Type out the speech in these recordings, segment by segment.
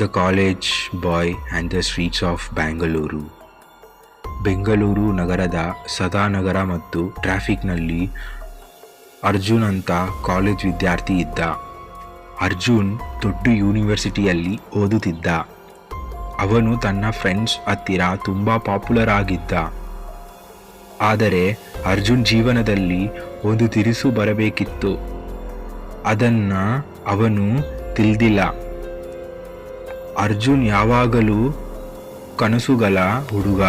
The College Boy and the Streets of Bangalore. Bengaluru ನಗರದ ಸದಾನಗರ ಮತ್ತು ಟ್ರಾಫಿಕ್ನಲ್ಲಿ ಅರ್ಜುನ್ ಅಂತ ಕಾಲೇಜ್ ವಿದ್ಯಾರ್ಥಿ ಇದ್ದ. ಅರ್ಜುನ್ ದೊಡ್ಡ ಯೂನಿವರ್ಸಿಟಿಯಲ್ಲಿ ಓದುತ್ತಿದ್ದ. ಅವನು ತನ್ನ ಫ್ರೆಂಡ್ಸ್ ಹತ್ತಿರ ತುಂಬ ಪಾಪ್ಯುಲರ್ ಆಗಿದ್ದ. ಆದರೆ ಅರ್ಜುನ್ ಜೀವನದಲ್ಲಿ ಒಂದು ತಿರುಸು ಬರಬೇಕಿತ್ತು. ಅದನ್ನು ಅವನು ತಿಳಿದಿಲ್ಲ. ಅರ್ಜುನ್ ಯಾವಾಗಲೂ ಕನಸುಗಳ ಹುಡುಗ.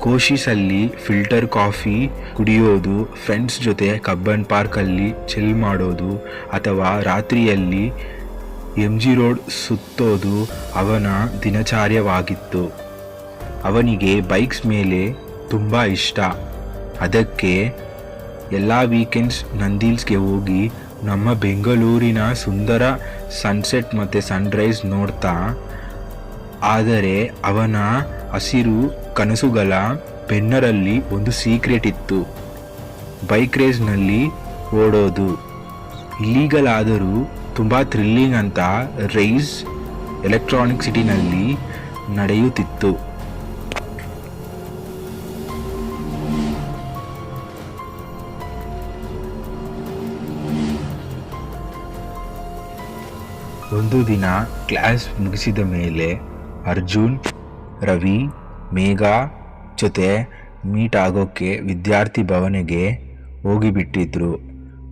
ಕೋಶಿಸಲ್ಲಿ ಫಿಲ್ಟರ್ ಕಾಫಿ ಕುಡಿಯೋದು, ಫ್ರೆಂಡ್ಸ್ ಜೊತೆ ಕಬ್ಬನ್ ಪಾರ್ಕಲ್ಲಿ ಚಿಲ್ ಮಾಡೋದು ಅಥವಾ ರಾತ್ರಿಯಲ್ಲಿ MG ರೋಡ್ ಸುತ್ತೋದು ಅವನ ದಿನಚರ್ಯವಾಗಿತ್ತು. ಅವನಿಗೆ ಬೈಕ್ಸ್ ಮೇಲೆ ತುಂಬ ಇಷ್ಟ. ಅದಕ್ಕೆ ಎಲ್ಲ ವೀಕೆಂಡ್ಸ್ ನಂದಿಲ್ಸ್ಗೆ ಹೋಗಿ ನಮ್ಮ ಬೆಂಗಳೂರಿನ ಸುಂದರ ಸನ್ಸೆಟ್ ಮತ್ತು ಸನ್ರೈಸ್ ನೋಡ್ತಾ. ಆದರೆ ಅವನ ಹಸಿರು ಕನಸುಗಳ ಬೆನ್ನರಲ್ಲಿ ಒಂದು ಸೀಕ್ರೆಟ್ ಇತ್ತು. ಬೈಕ್ ರೇಸ್ನಲ್ಲಿ ಓಡೋದು. ಇಲ್ಲೀಗಲ್ ಆದರೂ ತುಂಬ ಥ್ರಿಲ್ಲಿಂಗ್ ಅಂತ ರೇಸ್ ಎಲೆಕ್ಟ್ರಾನಿಕ್ ಸಿಟಿನಲ್ಲಿ ನಡೆಯುತ್ತಿತ್ತು. ಒಂದು ದಿನ ಕ್ಲಾಸ್ ಮುಗಿಸಿದ ಮೇಲೆ ಅರ್ಜುನ್, ರವಿ, ಮೇಘ ಜೊತೆ ಮೀಟ್ ಆಗೋಕ್ಕೆ ವಿದ್ಯಾರ್ಥಿ ಭವನಿಗೆ ಹೋಗಿಬಿಟ್ಟಿದ್ರು.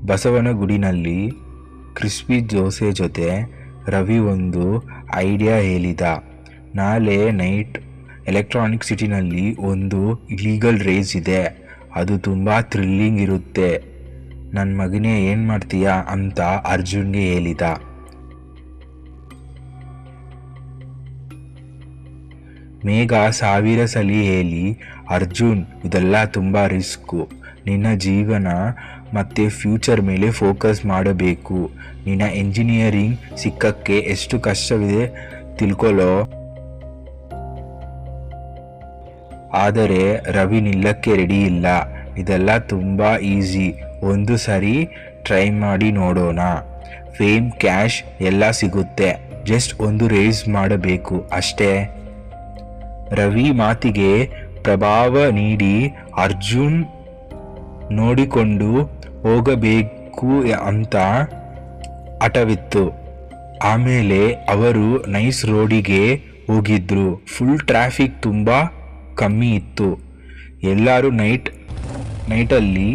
ಬಸವನಗುಡಿನಲ್ಲಿ ಕ್ರಿಸ್ಪಿ ದೋಸೆ ಜೊತೆ ರವಿ ಒಂದು ಐಡಿಯಾ ಹೇಳಿದ. ನಾಳೆ ನೈಟ್ ಎಲೆಕ್ಟ್ರಾನಿಕ್ ಸಿಟಿನಲ್ಲಿ ಒಂದು ಇಲೀಗಲ್ ರೇಸ್ ಇದೆ, ಅದು ತುಂಬ ಥ್ರಿಲ್ಲಿಂಗ್ ಇರುತ್ತೆ. ನನ್ನ ಮಗನೇ ಏನು ಮಾಡ್ತೀಯಾ ಅಂತ ಅರ್ಜುನ್ಗೆ ಹೇಳಿದ. ಮೇಘ 1000 ಸಲ ಹೇಳಿ, ಅರ್ಜುನ್ ಇದೆಲ್ಲ ತುಂಬ ರಿಸ್ಕು, ನಿನ್ನ ಜೀವನ ಮತ್ತು ಫ್ಯೂಚರ್ ಮೇಲೆ ಫೋಕಸ್ ಮಾಡಬೇಕು, ನಿನ್ನ ಎಂಜಿನಿಯರಿಂಗ್ ಸಿಕ್ಕಕ್ಕೆ ಎಷ್ಟು ಕಷ್ಟವಿದೆ ತಿಳ್ಕೊಳ್ಳೋ. ಆದರೆ ರವಿ ನಿಲ್ಲಕ್ಕೆ ರೆಡಿ ಇಲ್ಲ. ಇದೆಲ್ಲ ತುಂಬ ಈಸಿ, ಒಂದು ಸರಿ ಟ್ರೈ ಮಾಡಿ ನೋಡೋಣ, ಫೇಮ್ ಕ್ಯಾಶ್ ಎಲ್ಲ ಸಿಗುತ್ತೆ, ಜಸ್ಟ್ ಒಂದು ರೇಸ್ ಮಾಡಬೇಕು ಅಷ್ಟೇ. ರವಿ ಮಾತಿಗೆ ಪ್ರಭಾವ ನೀಡಿ ಅರ್ಜುನ್ ನೋಡಿಕೊಂಡು ಹೋಗಬೇಕು ಅಂತ ಹಠವಿತ್ತು. ಆಮೇಲೆ ಅವರು ನೈಸ್ ರೋಡಿಗೆ ಹೋಗಿದ್ರು. ಫುಲ್ ಟ್ರಾಫಿಕ್ ತುಂಬ ಕಮ್ಮಿ ಇತ್ತು. ಎಲ್ಲರೂ ನೈಟಲ್ಲಿ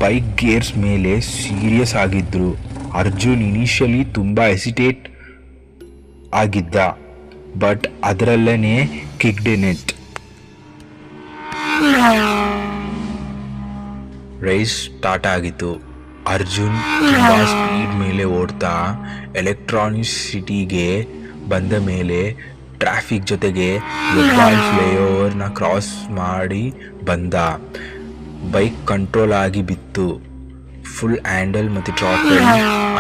ಬೈಕ್ ಗೇರ್ಸ್ ಮೇಲೆ ಸೀರಿಯಸ್ ಆಗಿದ್ರು. ಅರ್ಜುನ್ ಇನಿಷಿಯಲಿ ತುಂಬ ಹೆಸಿಟೇಟ್ ಆಗಿದ್ದ, ಬಟ್ ಅದರಲ್ಲೇ kicked in it. Race start ಆಗಿತ್ತು. ಅರ್ಜುನ್ ತುಂಬ ಸ್ಪೀಡ್ ಮೇಲೆ ಓಡ್ತಾ ಎಲೆಕ್ಟ್ರಾನಿಕ್ ಸಿಟಿಗೆ ಬಂದ ಮೇಲೆ ಟ್ರಾಫಿಕ್ ಜೊತೆಗೆ ಹೆಬ್ಬಾಳ್ ಫ್ಲೈಓವರ್ನ ಕ್ರಾಸ್ ಮಾಡಿ ಬಂದ. ಬೈಕ್ ಕಂಟ್ರೋಲ್ ಆಗಿ ಬಿತ್ತು. ಫುಲ್ ಹ್ಯಾಂಡಲ್ ಮತ್ತು ಥ್ರಾಟಲ್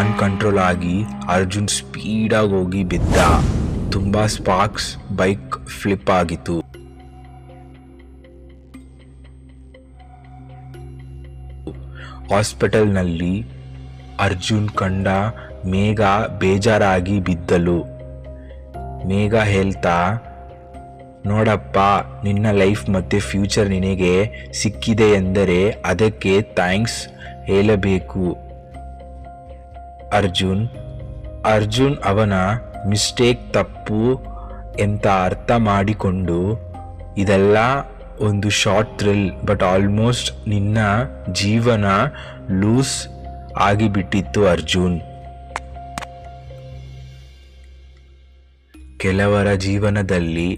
ಅನ್ಕಂಟ್ರೋಲ್ ಆಗಿ ಅರ್ಜುನ್ ಸ್ಪೀಡಾಗಿ ಹೋಗಿ ಬಿದ್ದ. ತುಂಬ ಸ್ಪಾರ್ಕ್ಸ್, ಬೈಕ್ ಫ್ಲಿಪ್ ಆಗಿತ್ತು. ಹಾಸ್ಪಿಟಲ್ನಲ್ಲಿ ಅರ್ಜುನ್ ಕಂಡ ಮೇಘ ಬೇಜಾರಾಗಿ ಬಿದ್ದಲು. ಮೇಘ ಹೇಳ್ತಾ, ನೋಡಪ್ಪ, ನಿನ್ನ ಲೈಫ್ ಮತ್ತು ಫ್ಯೂಚರ್ ನಿನಗೆ ಸಿಕ್ಕಿದೆ ಎಂದರೆ ಅದಕ್ಕೆ ಥ್ಯಾಂಕ್ಸ್ ಹೇಳಬೇಕು. ಅರ್ಜುನ್ ಅವನ ಮಿಸ್ಟೇಕ್ ತಪ್ಪು ಅಂತ ಅರ್ಥ ಮಾಡಿಕೊಂಡು, ಇದೆಲ್ಲ ಒಂದು ಶಾರ್ಟ್ ಥ್ರಿಲ್, ಬಟ್ ಆಲ್ಮೋಸ್ಟ್ ನಿನ್ನ ಜೀವನ ಲೂಸ್ ಆಗಿಬಿಟ್ಟಿತ್ತು ಅರ್ಜುನ್. ಕೆಲವರ ಜೀವನದಲ್ಲಿ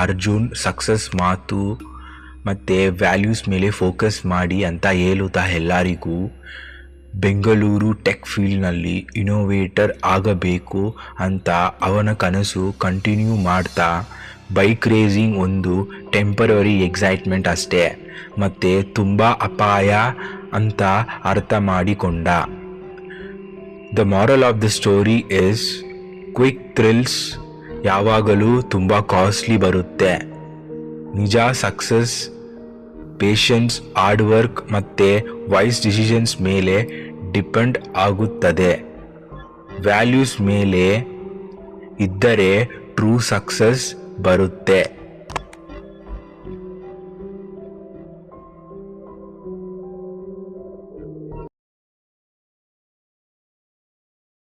ಅರ್ಜುನ್ ಸಕ್ಸಸ್ ಮಾತು ಮತ್ತು ವ್ಯಾಲ್ಯೂಸ್ ಮೇಲೆ ಫೋಕಸ್ ಮಾಡಿ ಅಂತ ಹೇಳುತ್ತಾ ಎಲ್ಲರಿಗೂ ಬೆಂಗಳೂರು ಟೆಕ್ ಫೀಲ್ಡ್ನಲ್ಲಿ ಇನೋವೇಟರ್ ಆಗಬೇಕು ಅಂತ ಅವನ ಕನಸು ಕಂಟಿನ್ಯೂ ಮಾಡ್ತಾ. ಬೈಕ್ ರೇಸಿಂಗ್ ಒಂದು ಟೆಂಪರರಿ ಎಕ್ಸೈಟ್ಮೆಂಟ್ ಅಷ್ಟೇ ಮತ್ತು ತುಂಬ ಅಪಾಯ ಅಂತ ಅರ್ಥ ಮಾಡಿಕೊಂಡ. The moral of the story is, quick thrills ಯಾವಾಗಲೂ ತುಂಬ ಕಾಸ್ಟ್ಲಿ ಬರುತ್ತೆ. ನಿಜ ಸಕ್ಸಸ್ ಪೇಷನ್ಸ್, ಹಾರ್ಡ್ ವರ್ಕ್ ಮತ್ತು ವೈಸ್ ಡಿಸಿಷನ್ಸ್ ಮೇಲೆ ಡಿಪೆಂಡ್ ಆಗುತ್ತದೆ. ವ್ಯಾಲ್ಯೂಸ್ ಮೇಲೆ ಇದ್ದರೆ ಟ್ರೂ ಸಕ್ಸಸ್ ಬರುತ್ತೆ.